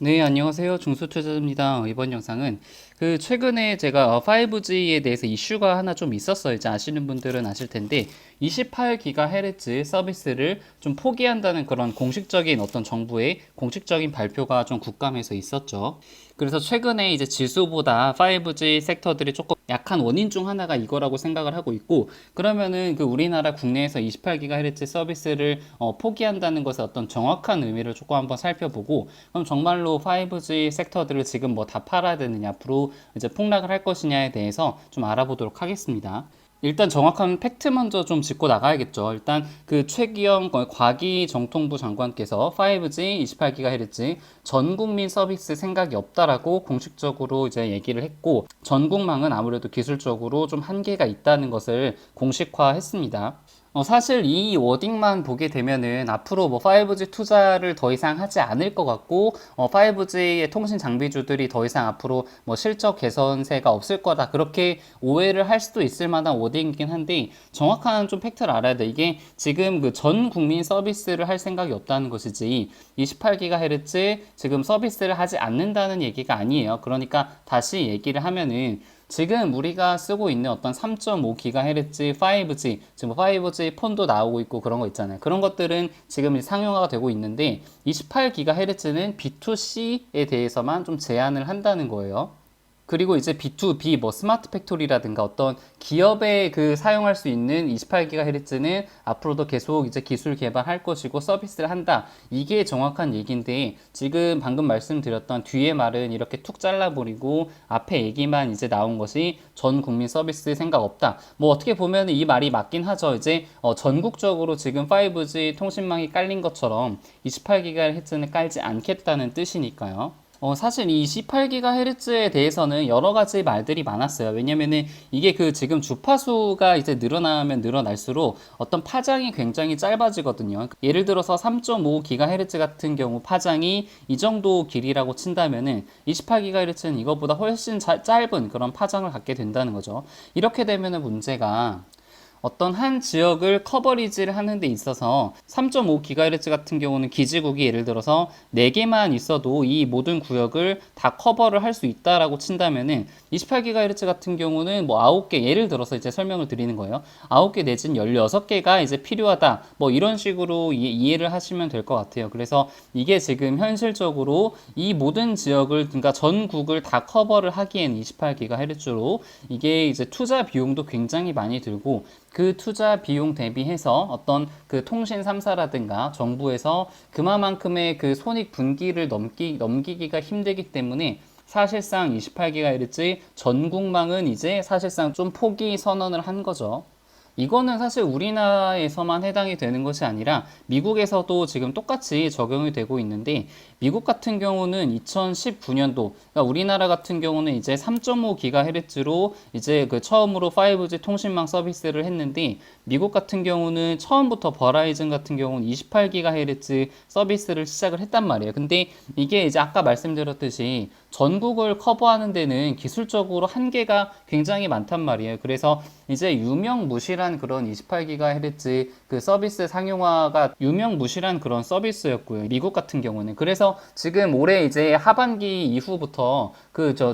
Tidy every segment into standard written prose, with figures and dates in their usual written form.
네, 안녕하세요. 중수투자자입니다. 이번 영상은 최근에 제가 5G에 대해서 이슈가 하나 좀 있었어요. 이제 아시는 분들은 아실 텐데 28GHz 서비스를 좀 포기한다는 그런 공식적인 어떤 정부의 공식적인 발표가 좀 국감에서 있었죠. 그래서 최근에 이제 지수보다 5G 섹터들이 조금 약한 원인 중 하나가 이거라고 생각을 하고 있고, 그러면은 우리나라 국내에서 28GHz 서비스를 포기한다는 것의 어떤 정확한 의미를 조금 한번 살펴보고, 그럼 정말로 5G 섹터들을 지금 뭐 다 팔아야 되느냐, 앞으로 이제 폭락을 할 것이냐에 대해서 좀 알아보도록 하겠습니다. 일단 정확한 팩트 먼저 좀 짚고 나가야겠죠. 일단 최기영 과기정통부 장관께서 5G 28GHz 전 국민 서비스 생각이 없다라고 공식적으로 이제 얘기를 했고, 전국망은 아무래도 기술적으로 좀 한계가 있다는 것을 공식화했습니다. 사실 이 워딩만 보게 되면은 앞으로 뭐 5G 투자를 더 이상 하지 않을 것 같고, 5G의 통신 장비주들이 더 이상 앞으로 뭐 실적 개선세가 없을 거다, 그렇게 오해를 할 수도 있을 만한 워딩이긴 한데, 정확한 좀 팩트를 알아야 돼. 이게 지금 전 국민 서비스를 할 생각이 없다는 것이지 28GHz 지금 서비스를 하지 않는다는 얘기가 아니에요. 그러니까 다시 얘기를 하면은, 지금 우리가 쓰고 있는 어떤 3.5GHz 5G, 지금 5G 폰도 나오고 있고 그런 거 있잖아요. 그런 것들은 지금 상용화가 되고 있는데, 28GHz는 B2C에 대해서만 좀 제한을 한다는 거예요. 그리고 이제 B2B 뭐 스마트 팩토리라든가 어떤 기업에 사용할 수 있는 28GHz는 앞으로도 계속 이제 기술 개발할 것이고 서비스를 한다. 이게 정확한 얘기인데, 지금 방금 말씀드렸던 뒤에 말은 이렇게 툭 잘라버리고 앞에 얘기만 이제 나온 것이 전 국민 서비스 생각 없다. 뭐 어떻게 보면 이 말이 맞긴 하죠. 이제 전국적으로 지금 5G 통신망이 깔린 것처럼 28GHz는 깔지 않겠다는 뜻이니까요. 사실 이 18GHz에 대해서는 여러 가지 말들이 많았어요. 왜냐면은 이게 지금 주파수가 이제 늘어나면 늘어날수록 어떤 파장이 굉장히 짧아지거든요. 예를 들어서 3.5GHz 같은 경우 파장이 이 정도 길이라고 친다면은 28GHz는 이것보다 훨씬 짧은 그런 파장을 갖게 된다는 거죠. 이렇게 되면은 문제가, 어떤 한 지역을 커버리지를 하는 데 있어서 3.5GHz 같은 경우는 기지국이 예를 들어서 4개만 있어도 이 모든 구역을 다 커버를 할 수 있다라고 친다면은, 28GHz 같은 경우는 뭐 9개, 예를 들어서 이제 설명을 드리는 거예요. 9개 내지는 16개가 이제 필요하다. 뭐 이런 식으로 이해를 하시면 될 것 같아요. 그래서 이게 지금 현실적으로 이 모든 지역을, 그러니까 전국을 다 커버를 하기엔 28GHz로 이게 이제 투자 비용도 굉장히 많이 들고, 그 투자 비용 대비해서 어떤 통신 3사라든가 정부에서 그만큼의 손익 분기를 넘기기가 힘들기 때문에, 사실상 28GHz 전국망은 이제 사실상 좀 포기 선언을 한 거죠. 이거는 사실 우리나라에서만 해당이 되는 것이 아니라 미국에서도 지금 똑같이 적용이 되고 있는데, 미국 같은 경우는 2019년도, 그러니까 우리나라 같은 경우는 이제 3.5GHz로 이제 처음으로 5G 통신망 서비스를 했는데, 미국 같은 경우는 처음부터 버라이즌 같은 경우는 28GHz 서비스를 시작을 했단 말이에요. 근데 이게 이제 아까 말씀드렸듯이 전국을 커버하는 데는 기술적으로 한계가 굉장히 많단 말이에요. 그래서 이제 유명무실한 그런 28GHz 서비스 상용화가 유명무실한 그런 서비스였고요. 미국 같은 경우는. 그래서 지금 올해 이제 하반기 이후부터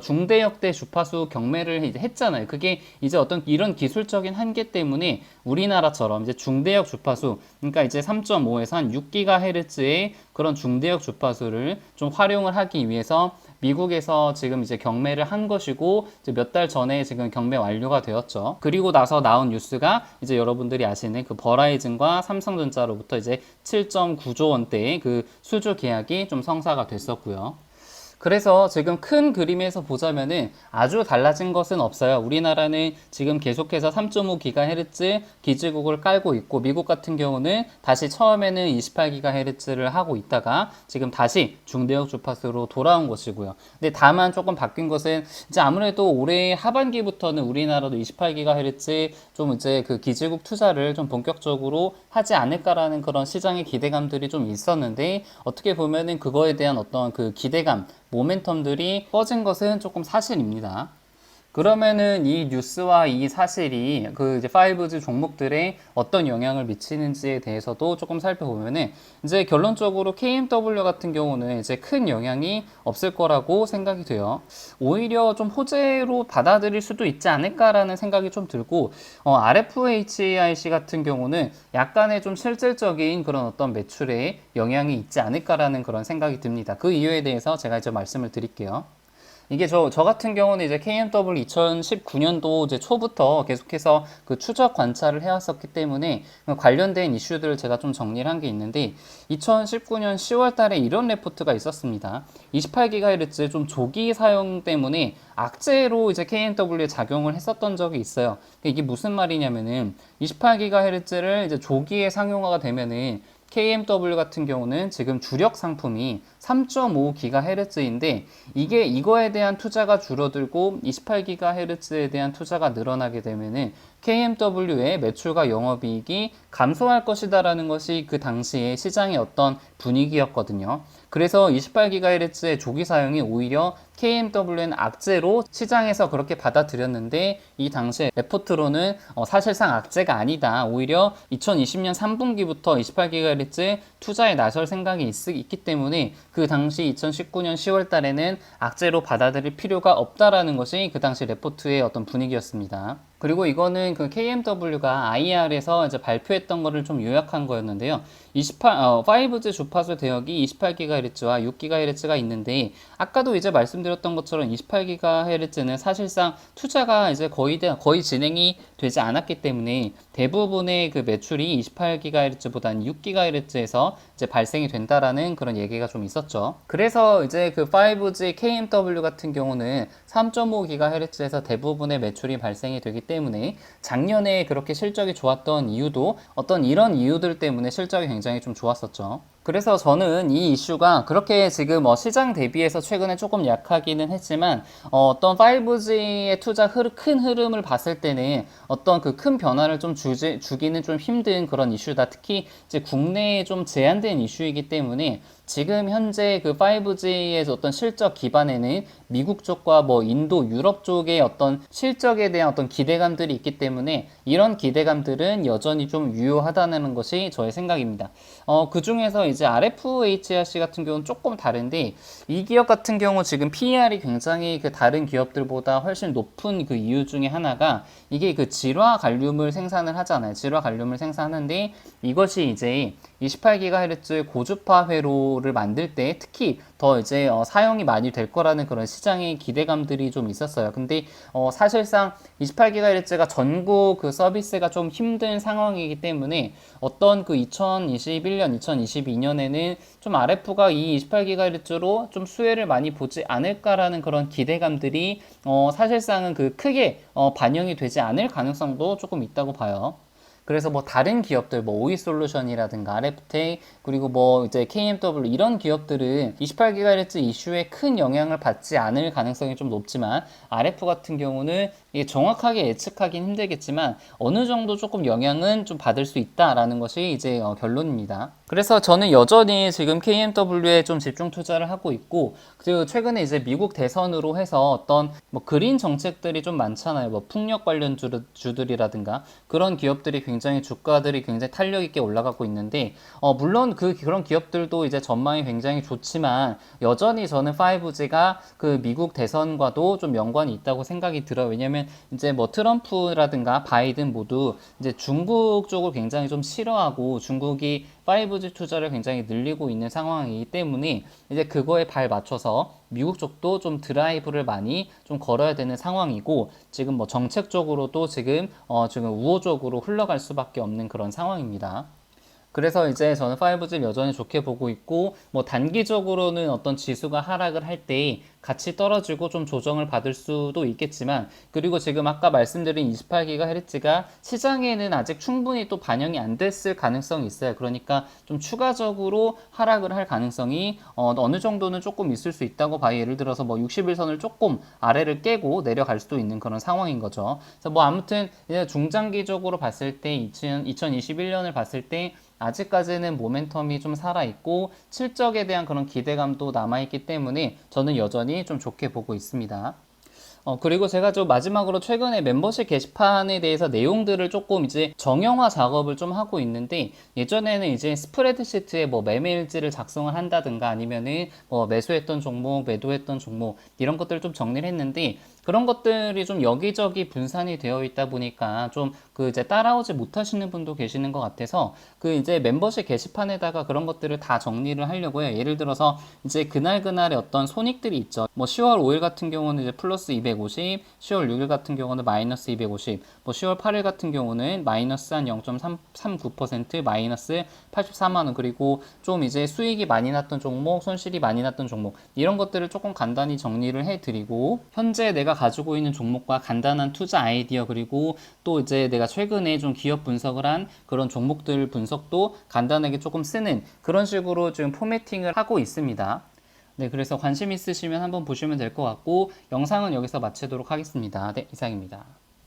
중대역대 주파수 경매를 이제 했잖아요. 그게 이제 어떤 이런 기술적인 한계 때문에 우리나라처럼 이제 중대역 주파수, 그러니까 이제 3.5에서 한 6GHz의 그런 중대역 주파수를 좀 활용을 하기 위해서 미국에서 지금 이제 경매를 한 것이고, 이제 몇 달 전에 지금 경매 완료가 되었죠. 그리고 나서 나온 뉴스가 이제 여러분들이 아시는 버라이즌과 삼성전자로부터 이제 7.9조 원대의 수주 계약이 좀 성사가 됐었고요. 그래서 지금 큰 그림에서 보자면은 아주 달라진 것은 없어요. 우리나라는 지금 계속해서 3.5GHz 기지국을 깔고 있고, 미국 같은 경우는 다시 처음에는 28GHz를 하고 있다가 지금 다시 중대역 주파수로 돌아온 것이고요. 근데 다만 조금 바뀐 것은, 이제 아무래도 올해 하반기부터는 우리나라도 28GHz 좀 이제 기지국 투자를 좀 본격적으로 하지 않을까라는 그런 시장의 기대감들이 좀 있었는데, 어떻게 보면은 그거에 대한 어떤 기대감, 모멘텀들이 꺼진 것은 조금 사실입니다. 그러면은 이 뉴스와 이 사실이 그 이제 5G 종목들에 어떤 영향을 미치는지에 대해서도 조금 살펴보면은 이제 결론적으로 KMW 같은 경우는 이제 큰 영향이 없을 거라고 생각이 돼요. 오히려 좀 호재로 받아들일 수도 있지 않을까라는 생각이 좀 들고, RFHIC 같은 경우는 약간의 좀 실질적인 그런 어떤 매출에 영향이 있지 않을까라는 그런 생각이 듭니다. 그 이유에 대해서 제가 이제 말씀을 드릴게요. 이게 저 같은 경우는 이제 KMW 2019년도 이제 초부터 계속해서 그 추적 관찰을 해왔었기 때문에 관련된 이슈들을 제가 좀 정리를 한 게 있는데, 2019년 10월 달에 이런 레포트가 있었습니다. 28GHz 좀 조기 사용 때문에 악재로 이제 KMW에 작용을 했었던 적이 있어요. 이게 무슨 말이냐면은 28GHz를 이제 조기에 상용화가 되면은 KMW 같은 경우는 지금 주력 상품이 3.5GHz인데 이거에 대한 투자가 줄어들고 28GHz에 대한 투자가 늘어나게 되면은 KMW의 매출과 영업이익이 감소할 것이다라는 것이 그 당시에 시장의 어떤 분위기였거든요. 그래서 28GHz의 조기 사용이 오히려 KMW는 악재로 시장에서 그렇게 받아들였는데, 이 당시에 레포트로는 사실상 악재가 아니다. 오히려 2020년 3분기부터 28GHz 투자에 나설 생각이 있기 때문에 그 당시 2019년 10월 달에는 악재로 받아들일 필요가 없다라는 것이 그 당시 레포트의 어떤 분위기였습니다. 그리고 이거는 그 KMW가 IR에서 이제 발표했던 거를 좀 요약한 거였는데요. 5G 주파수 대역이 28GHz와 6GHz가 있는데, 아까도 이제 말씀드렸던 것처럼 28GHz는 사실상 투자가 이제 거의 진행이 되지 않았기 때문에 대부분의 그 매출이 28GHz보다는 6GHz에서 이제 발생이 된다라는 그런 얘기가 좀 있었죠. 그래서 이제 그 5G KMW 같은 경우는 3.5GHz에서 대부분의 매출이 발생이 되기 때문에 작년에 그렇게 실적이 좋았던 이유도 어떤 이런 이유들 때문에 실적이 굉장히 좀 좋았었죠. 그래서 저는 이 이슈가 그렇게 지금 시장 대비해서 최근에 조금 약하기는 했지만, 어떤 5G의 큰 흐름을 봤을 때는 어떤 그 큰 변화를 좀 주기는 좀 힘든 그런 이슈다. 특히 이제 국내에 좀 제한된 이슈이기 때문에 지금 현재 그 5G의 어떤 실적 기반에는 미국 쪽과 뭐 인도, 유럽 쪽의 어떤 실적에 대한 어떤 기대감들이 있기 때문에 이런 기대감들은 여전히 좀 유효하다는 것이 저의 생각입니다. 그 중에서 이제 RFHRC 같은 경우는 조금 다른데, 이 기업 같은 경우 지금 PER이 굉장히 그 다른 기업들보다 훨씬 높은 그 이유 중에 하나가 이게 그 질화 갈륨을 생산을 하잖아요. 질화 갈륨을 생산하는데 이것이 이제 28GHz 고주파 회로를 만들 때 특히 더 이제 사용이 많이 될 거라는 그런 시장의 기대감들이 좀 있었어요. 근데 사실상 28GHz가 전국 그 서비스가 좀 힘든 상황이기 때문에 어떤 그 2021년, 2022년에는 좀 RF가 이 28GHz로 좀 수혜를 많이 보지 않을까라는 그런 기대감들이 사실상은 그 크게 반영이 되지 않을 가능성도 조금 있다고 봐요. 그래서 뭐 다른 기업들, 뭐 오이솔루션이라든가 RF텍, 그리고 뭐 이제 KMW 이런 기업들은 28GHz 이슈에 큰 영향을 받지 않을 가능성이 좀 높지만, RF 같은 경우는 이게 정확하게 예측하기는 힘들겠지만 어느 정도 조금 영향은 좀 받을 수 있다라는 것이 이제 결론입니다. 그래서 저는 여전히 지금 KMW에 좀 집중 투자를 하고 있고, 그리고 최근에 이제 미국 대선으로 해서 어떤 뭐 그린 정책들이 좀 많잖아요. 뭐 풍력 관련 주들이라든가 그런 기업들이 굉장히 주가들이 굉장히 탄력 있게 올라가고 있는데, 물론 그런 기업들도 이제 전망이 굉장히 좋지만 여전히 저는 5G가 그 미국 대선과도 좀 연관이 있다고 생각이 들어요. 왜냐면 이제 뭐 트럼프라든가 바이든 모두 이제 중국 쪽을 굉장히 좀 싫어하고 중국이 5G 투자를 굉장히 늘리고 있는 상황이기 때문에 이제 그거에 발 맞춰서 미국 쪽도 좀 드라이브를 많이 좀 걸어야 되는 상황이고, 지금 뭐 정책적으로도 지금 우호적으로 흘러갈 수밖에 없는 그런 상황입니다. 그래서 이제 저는 5G를 여전히 좋게 보고 있고, 뭐 단기적으로는 어떤 지수가 하락을 할 때 같이 떨어지고 좀 조정을 받을 수도 있겠지만, 그리고 지금 아까 말씀드린 28GHz가 시장에는 아직 충분히 또 반영이 안 됐을 가능성이 있어요. 그러니까 좀 추가적으로 하락을 할 가능성이 어느 정도는 조금 있을 수 있다고 봐요. 예를 들어서 뭐 60일선을 조금 아래를 깨고 내려갈 수도 있는 그런 상황인 거죠. 그래서 뭐 아무튼 이제 중장기적으로 봤을 때 2021년을 봤을 때 아직까지는 모멘텀이 좀 살아있고 실적에 대한 그런 기대감도 남아있기 때문에 저는 여전히 좀 좋게 보고 있습니다. 그리고 제가 좀 마지막으로 최근에 멤버십 게시판에 대해서 내용들을 조금 이제 정형화 작업을 좀 하고 있는데, 예전에는 이제 스프레드시트에 뭐 매매일지를 작성을 한다든가 아니면은 뭐 매수했던 종목, 매도했던 종목 이런 것들을 좀 정리를 했는데, 그런 것들이 좀 여기저기 분산이 되어 있다 보니까 좀 그 이제 따라오지 못하시는 분도 계시는 것 같아서 그 이제 멤버십 게시판에다가 그런 것들을 다 정리를 하려고요. 예를 들어서 이제 그날그날의 어떤 손익들이 있죠. 뭐 10월 5일 같은 경우는 이제 플러스 250, 10월 6일 같은 경우는 마이너스 250, 뭐 10월 8일 같은 경우는 마이너스 한 0.39%, 마이너스 84만 원, 그리고 좀 이제 수익이 많이 났던 종목, 손실이 많이 났던 종목 이런 것들을 조금 간단히 정리를 해드리고, 현재 내가 가지고 있는 종목과 간단한 투자 아이디어, 그리고 또 이제 내가 최근에 좀 기업 분석을 한 그런 종목들 분석도 간단하게 조금 쓰는 그런 식으로 지금 포매팅을 하고 있습니다. 네, 그래서 관심 있으시면 한번 보시면 될 것 같고, 영상은 여기서 마치도록 하겠습니다. 네, 이상입니다.